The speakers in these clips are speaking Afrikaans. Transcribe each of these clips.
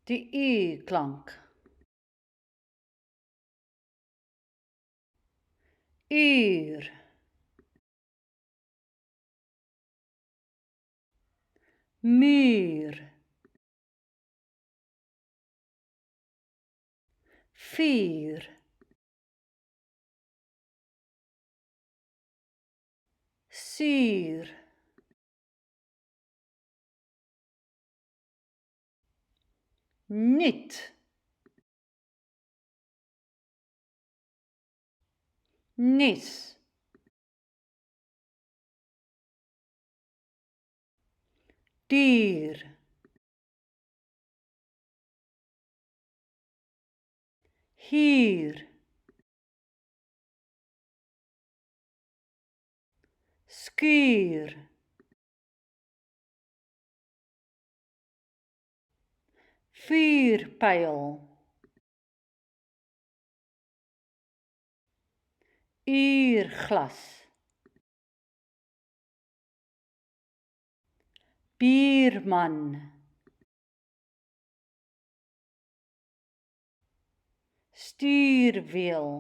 Die U-klank. Uur. Muur. Vuur. Suur. Nuut. Nuus. Duur. Huur. Skuur. Vuurpyl. Uurglas. Buurman. Stuurwiel.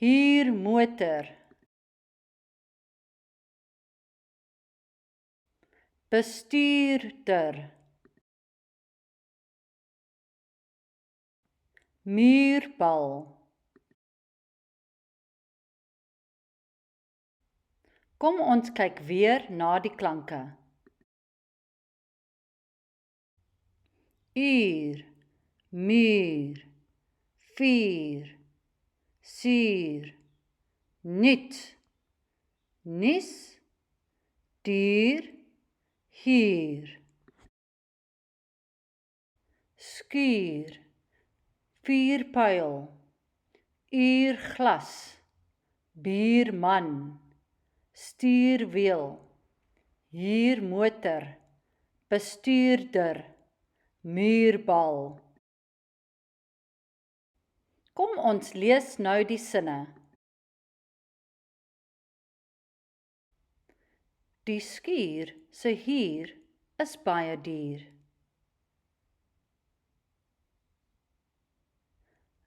Huurmotor. Bestuurder. Muurbal. Kom ons kyk weer na die klanke. Uur, muur, vuur, suur, nuut, nuus, duur, huur. Skuur, vuurpyl, uurglas, buurman, stuurwiel, huurmotor, bestuurder, muurbal. Kom ons lees nou die sinne. Die skuur se huur is baie duur.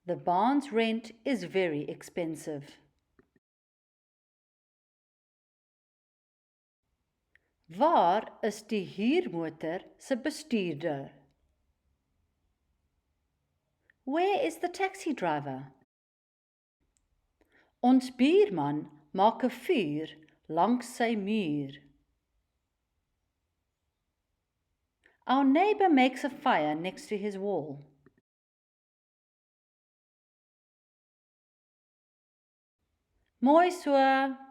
The barn's rent is very expensive. Waar is die huurmotor se bestuurder? Where is the taxi driver? Ons buurman maak 'n vuur langs sy muur. Our neighbor makes a fire next to his wall. Mooi so.